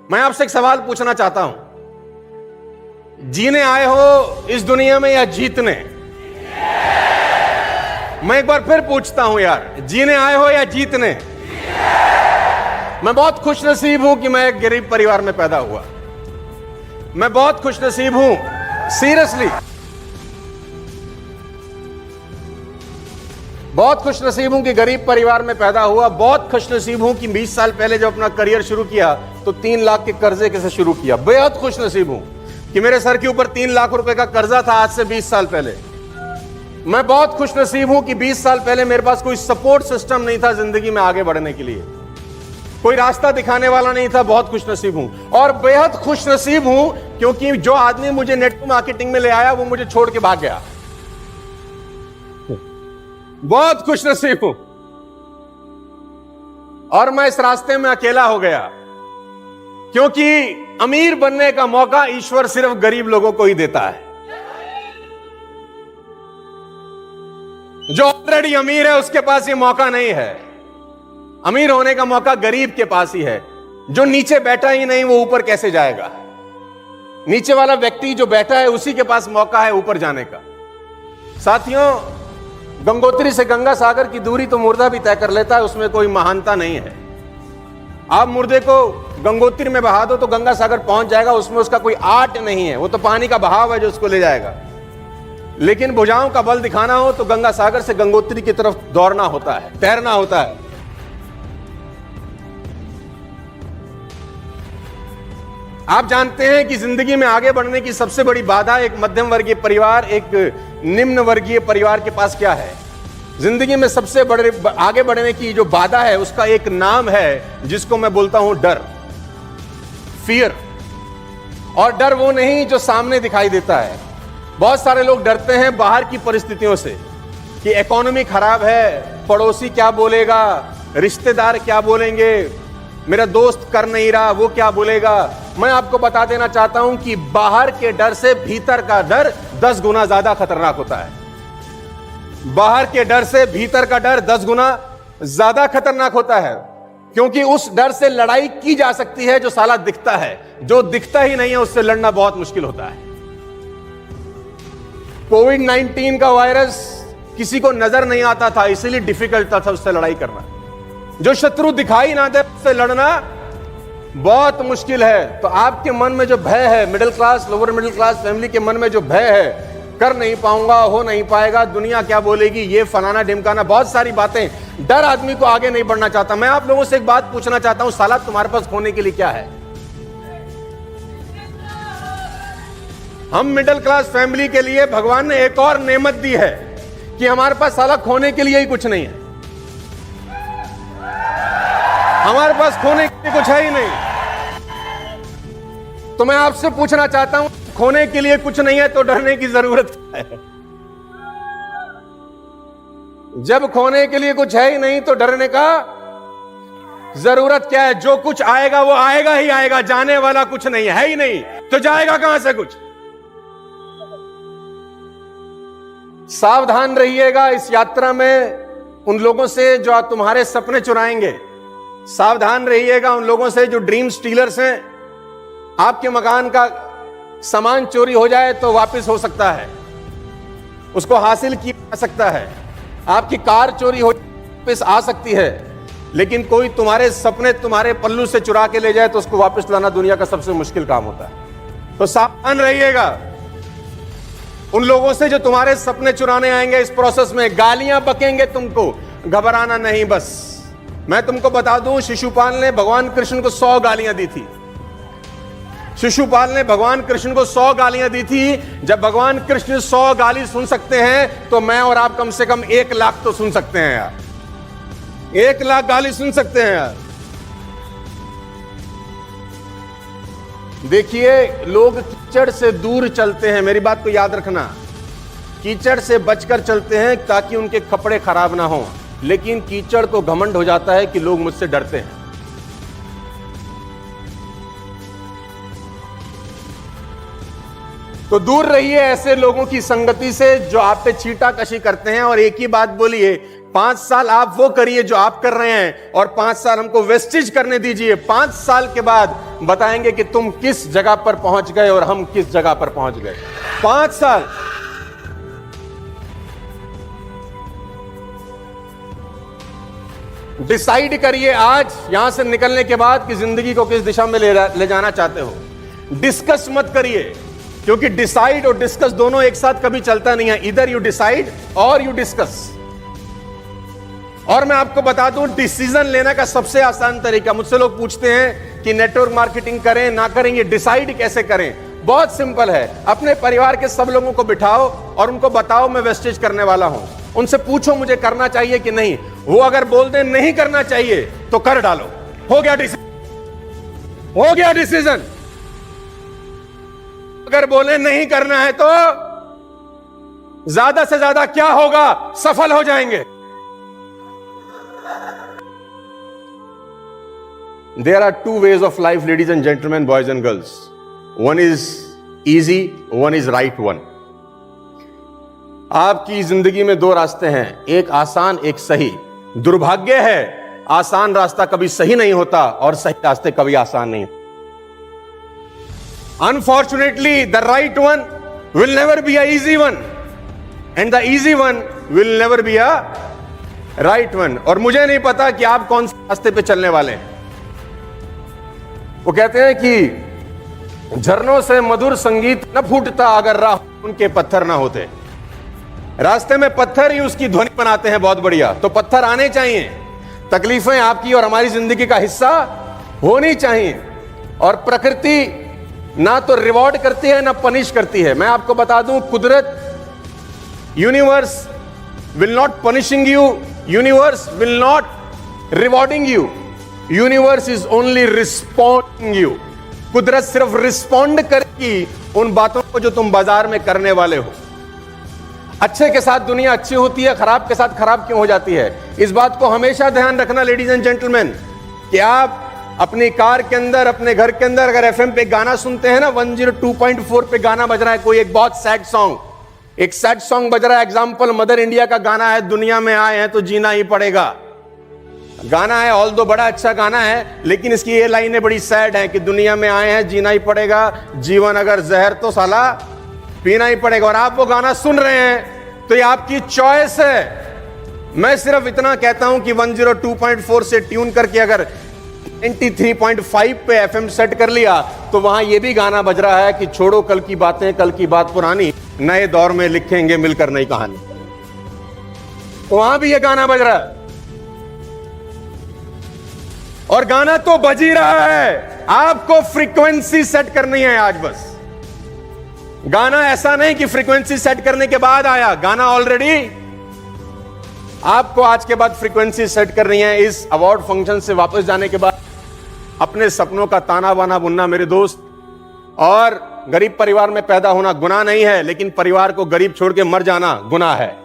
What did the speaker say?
मैं आपसे एक सवाल पूछना चाहता हूं, जीने आए हो इस दुनिया में या जीतने? मैं एक बार फिर पूछता हूं यार, जीने आए हो या जीतने? मैं बहुत खुशनसीब हूं कि मैं एक गरीब परिवार में पैदा हुआ। मैं बहुत खुशनसीब हूं, सीरियसली बहुत खुशनसीब हूं कि गरीब परिवार में पैदा हुआ। बहुत खुशनसीब हूं कि 20 साल पहले जब अपना करियर शुरू किया तो 3 लाख के कर्जे के से शुरू किया। बेहद खुशनसीब हूं कि मेरे सर के ऊपर 3 लाख रुपए का कर्जा था आज से 20 साल पहले। मैं बहुत खुशनसीब हूं कि 20 साल पहले मेरे पास कोई सपोर्ट सिस्टम नहीं था जिंदगी में आगे बढ़ने के लिए, कोई रास्ता दिखाने वाला नहीं था। बहुत खुशनसीब हूं और बेहद खुशनसीब हूं क्योंकि जो आदमी मुझे नेटवर्क मार्केटिंग में ले आया वो मुझे छोड़ के भाग गया। बहुत खुशनसीब हूं और मैं इस रास्ते में अकेला हो गया क्योंकि अमीर बनने का मौका ईश्वर सिर्फ गरीब लोगों को ही देता है। जो ऑलरेडी अमीर है उसके पास ये मौका नहीं है। अमीर होने का मौका गरीब के पास ही है। जो नीचे बैठा ही नहीं वो ऊपर कैसे जाएगा? नीचे वाला व्यक्ति जो बैठा है उसी के पास मौका है ऊपर जाने का। साथियों, गंगोत्री से गंगा सागर की दूरी तो मुर्दा भी तय कर लेता है, उसमें कोई महानता नहीं है। आप मुर्दे को गंगोत्री में बहा दो तो गंगा सागर पहुंच जाएगा, उसमें उसका कोई आर्ट नहीं है, वो तो पानी का बहाव है जो उसको ले जाएगा। लेकिन भुजाओं का बल दिखाना हो तो गंगा सागर से गंगोत्री की तरफ दौड़ना होता है, तैरना होता है। आप जानते हैं कि जिंदगी में आगे बढ़ने की सबसे बड़ी बाधा एक मध्यम वर्गीय परिवार, एक निम्न वर्गीय परिवार के पास क्या है? जिंदगी में सबसे बड़े आगे बढ़ने की जो बाधा है उसका एक नाम है जिसको मैं बोलता हूं डर, फियर। और डर वो नहीं जो सामने दिखाई देता है। बहुत सारे लोग डरते हैं बाहर की परिस्थितियों से कि इकोनॉमी खराब है, पड़ोसी क्या बोलेगा, रिश्तेदार क्या बोलेंगे, मेरा दोस्त कर नहीं रहा वो क्या बोलेगा। मैं आपको बता देना चाहता हूं कि बाहर के डर से भीतर का डर 10 गुना ज्यादा खतरनाक होता है। बाहर के डर से भीतर का डर 10 गुना ज्यादा खतरनाक होता है क्योंकि उस डर से लड़ाई की जा सकती है जो साला दिखता है। जो दिखता ही नहीं है उससे लड़ना बहुत मुश्किल होता है। कोविड-19 का वायरस किसी को नजर नहीं आता था, इसीलिए डिफिकल्ट था उससे लड़ाई करना। जो शत्रु दिखाई ना दे उससे लड़ना बहुत मुश्किल है। तो आपके मन में जो भय है, middle class, lower middle class family के मन में जो भय है, कर नहीं पाऊंगा, हो नहीं पाएगा, दुनिया क्या बोलेगी, ये फलाना ढिमकाना, बहुत सारी बातें, डर आदमी को आगे नहीं बढ़ना चाहता। मैं आप लोगों से एक बात पूछना चाहता हूं, साला तुम्हारे पास खोने के लिए क्या है? हम मिडिल क्लास फैमिली के लिए भगवान ने एक और नेमत दी है कि हमारे पास साला खोने के लिए ही कुछ नहीं है। हमारे पास खोने के लिए कुछ है ही नहीं। तो मैं आपसे पूछना चाहता हूं, खोने के लिए कुछ नहीं है तो डरने की जरूरत है? जब खोने के लिए कुछ है ही नहीं तो डरने का जरूरत क्या है? जो कुछ आएगा वो आएगा ही आएगा, जाने वाला कुछ नहीं है ही नहीं, तो जाएगा कहां से कुछ? सावधान रहिएगा इस यात्रा में उन लोगों से जो तुम्हारे सपने चुराएंगे। सावधान रहिएगा उन लोगों से जो ड्रीम स्टीलर्स हैं। आपके मकान का सामान चोरी हो जाए तो वापस हो सकता है, उसको हासिल किया जा सकता है। आपकी कार चोरी हो वापस आ सकती है, लेकिन कोई तुम्हारे सपने तुम्हारे पल्लू से चुरा के ले जाए तो उसको वापस लाना दुनिया का सबसे मुश्किल काम होता है। तो सावधान रहिएगा उन लोगों से जो तुम्हारे सपने चुराने आएंगे। इस प्रोसेस में गालियां बकेंगे तुमको, घबराना नहीं। बस मैं तुमको बता दूं, शिशुपाल ने भगवान कृष्ण को 100 गालियां दी थी। शिशुपाल ने भगवान कृष्ण को 100 गालियां दी थी। जब भगवान कृष्ण 100 गाली सुन सकते हैं तो मैं और आप कम से कम 1 लाख तो सुन सकते हैं यार। 1 लाख गाली सुन सकते हैं यार। देखिए, लोग कीचड़ से दूर चलते हैं, मेरी बात को याद रखना। कीचड़ से बचकर चलते हैं ताकि उनके कपड़े खराब ना हो, लेकिन कीचड़ को घमंड हो जाता है कि लोग मुझसे डरते हैं। तो दूर रहिए ऐसे लोगों की संगति से जो आप पे छींटाकशी करते हैं। और एक ही बात बोलिए 5 साल आप वो करिए जो आप कर रहे हैं और 5 साल हमको वेस्टेज करने दीजिए। 5 साल के बाद बताएंगे कि तुम किस जगह पर पहुंच गए और हम किस जगह पर पहुंच गए। 5 साल। डिसाइड करिए आज यहां से निकलने के बाद कि जिंदगी को किस दिशा में ले जाना चाहते हो। डिस्कस मत करिए, क्योंकि डिसाइड और डिस्कस दोनों एक साथ कभी चलता नहीं है। इधर यू डिसाइड और यू डिस्कस। और मैं आपको बता दूं, डिसीजन लेने का सबसे आसान तरीका, मुझसे लोग पूछते हैं कि नेटवर्क मार्केटिंग करें ना करें, ये डिसाइड कैसे करें। बहुत सिंपल है। अपने परिवार के सब लोगों को बिठाओ और उनको बताओ मैं वेस्टेज करने वाला हूं। उनसे पूछो मुझे करना चाहिए कि नहीं। वो अगर बोल दे नहीं करना चाहिए तो कर डालो। हो गया डिसीजन, हो गया डिसीजन। अगर बोले नहीं करना है तो ज्यादा से ज्यादा क्या होगा, सफल हो जाएंगे। There are 2 ways of life, ladies and gentlemen, boys and girls. One is easy, one is right one. आपकी जिंदगी में 2 रास्ते हैं, एक आसान एक सही। दुर्भाग्य है आसान रास्ता कभी सही नहीं होता और सही रास्ते कभी आसान नहीं। Unfortunately, the right one will never be a easy one, and the easy one will never be a right one. और मुझे नहीं पता कि आप कौन से रास्ते पे चलने वाले हैं। वो कहते हैं कि झरनों से मधुर संगीत न फूटता अगर राह उनके पत्थर ना होते। रास्ते में पत्थर ही उसकी ध्वनि बनाते हैं बहुत बढ़िया। तो पत्थर आने चाहिए, तकलीफें आपकी और हमारी जिंदगी का हिस्सा होनी चाहिए। और प्रकृति ना तो रिवॉर्ड करती है ना पनिश करती है। मैं आपको बता दूं, कुदरत, universe will not punishing you, universe will not rewarding you, universe is only responding you. कुदरत सिर्फ रिस्पॉन्ड करेगी उन बातों को जो तुम बाजार में करने वाले हो। अच्छे के साथ दुनिया अच्छी होती है, खराब के साथ खराब क्यों हो जाती है। इस बात को हमेशा ध्यान रखना लेडीज एंड जेंटलमैन, कि आप अपनी कार के अंदर, अपने घर के अंदर अगर एफएम पे गाना सुनते हैं ना, 102.4 पे गाना बज रहा है, कोई एक बहुत सैड सॉन्ग, एक सैड सॉन्ग बज रहा है, एग्जांपल मदर इंडिया का गाना है, दुनिया में आए हैं तो जीना ही पड़ेगा। गाना है, ऑल दो बड़ा अच्छा गाना है, लेकिन इसकी ये लाइनें बड़ी सैड हैं कि दुनिया में आए हैं जीना ही पड़ेगा, जीवन अगर जहर तो साला पीना ही पड़ेगा। और आप वो गाना सुन रहे हैं तो ये आपकी चॉइस है। मैं सिर्फ इतना कहता हूं कि 102.4 से ट्यून करके अगर 93.5 पे एफएम सेट कर लिया तो वहां ये भी गाना बज रहा है कि छोड़ो कल की बातें, कल की बात पुरानी, नए दौर में लिखेंगे मिलकर नई कहानी। तो वहां भी ये गाना बज रहा है और गाना तो बज ही रहा है। आपको फ्रीक्वेंसी सेट करनी है आज बस। गाना ऐसा नहीं कि फ्रीक्वेंसी सेट करने के बाद आया, गाना ऑलरेडी। आपको आज के बाद फ्रीक्वेंसी सेट करनी है। इस अवार्ड फंक्शन से वापस जाने के बाद अपने सपनों का ताना बाना बुनना मेरे दोस्त। और गरीब परिवार में पैदा होना गुनाह नहीं है, लेकिन परिवार को गरीब छोड़ के मर जाना गुनाह है।